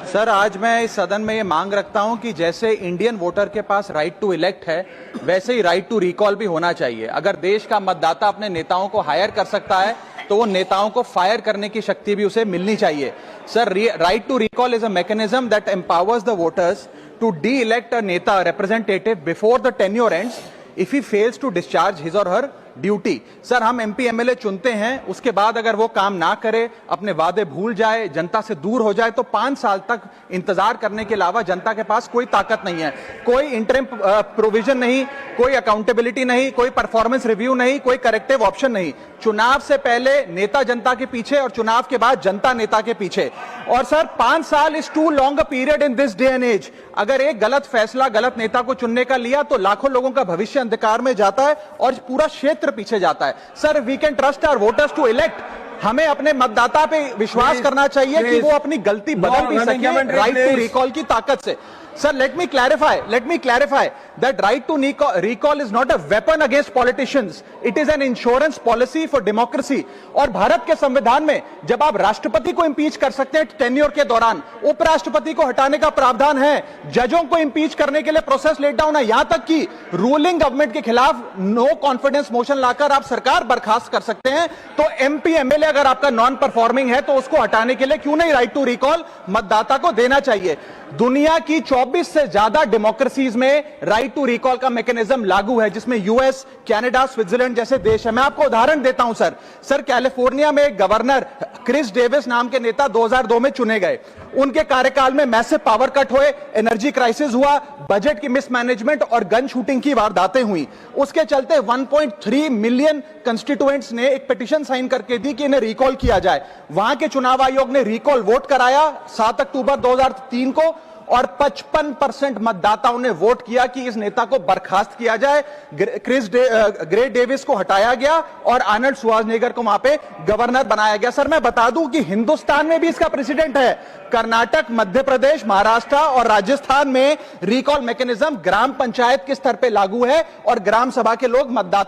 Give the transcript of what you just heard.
Sir, आज मैं इस सदन में ये मांग रखता हूं कि जैसे इंडियन वोटर के पास राइट टू इलेक्ट है, वैसे ही राइट टू रिकॉल भी होना चाहिए। अगर देश का मतदाता अपने नेताओं को हायर कर सकता है तो वो नेताओं को फायर करने की शक्ति भी उसे मिलनी चाहिए। Sir, right to recall is a mechanism that empowers the voters to de-elect a neta representative before the tenure ends if he fails to discharge his और हर ड्यूटी। सर, हम एमपी एमएलए चुनते हैं, उसके बाद अगर वो काम ना करे, अपने वादे भूल जाए, जनता से दूर हो जाए, तो 5 साल तक इंतजार करने के अलावा जनता के पास कोई ताकत नहीं है। कोई इंटरिम प्रोविजन नहीं, कोई अकाउंटेबिलिटी नहीं, कोई परफॉर्मेंस रिव्यू नहीं, कोई करेक्टिव ऑप्शन नहीं। चुनाव से पहले नेता जनता के पीछे और चुनाव के बाद जनता नेता के पीछे। और सर, 5 साल is too long a period in this day and age. अगर एक गलत फैसला गलत नेता को चुनने का लिया तो लाखों लोगों का भविष्य अंधकार में जाता है और पूरा क्षेत्र पीछे जाता है। Sir, we can trust our voters to elect. हमें अपने मतदाता पे विश्वास करना चाहिए कि वो अपनी गलती बदल भी सके राइट टू रिकॉल की ताकत से। Sir, let me clarify that right to recall is not a weapon against politicians. It is an insurance policy for democracy. और भारत के संविधान में जब आप राष्ट्रपति को इंपीच कर सकते हैं टेन्योर के दौरान, उपराष्ट्रपति को हटाने का प्रावधान है, जजों को इंपीच करने के लिए प्रोसेस लेट डाउन है, यहां तक कि रूलिंग गवर्नमेंट के खिलाफ नो कॉन्फिडेंस मोशन लाकर आप सरकार बर्खास्त कर सकते हैं। तो एमपी एमएलए अगर आपका नॉन परफॉर्मिंग है तो उसको हटाने के लिए क्यों नहीं राइट टू रिकॉल मतदाता को देना चाहिए। दुनिया की 24 से ज्यादा डेमोक्रेसीज में राइट टू रिकॉल का मैकेनिज्म लागू है, जिसमें यूएस, कनाडा, स्विट्जरलैंड जैसे देश है। मैं आपको उदाहरण देता हूं सर, कैलिफोर्निया में एक गवर्नर क्रिस डेविस नाम के नेता 2002 में चुने गए। उनके कार्यकाल में मैसिव पावर कट हुए, एनर्जी क्राइसिस हुआ, बजट की मिसमैनेजमेंट और गन शूटिंग की वारदातें हुई। उसके चलते 1.3 मिलियन कंस्टिट्यूएंट्स ने एक पिटीशन साइन करके दी कि इन्हें रिकॉल किया जाए। वहां के चुनाव आयोग ने रिकॉल वोट कराया 7 अक्टूबर 2003 को और 55% मतदाताओं ने वोट किया कि इस नेता को बर्खास्त किया जाए। ग्रे डेविस को हटाया गया और आर्नल्ड श्वार्ज़नेगर को वहां पे गवर्नर बनाया गया। सर, मैं बता दूं कि हिंदुस्तान में भी इसका प्रेसिडेंट है। कर्नाटक, मध्य प्रदेश, महाराष्ट्र और राजस्थान में रिकॉल मैकेनिज्म ग्राम पंचायत के स्तर पे लागू है और ग्राम सभा के लोग मतदाता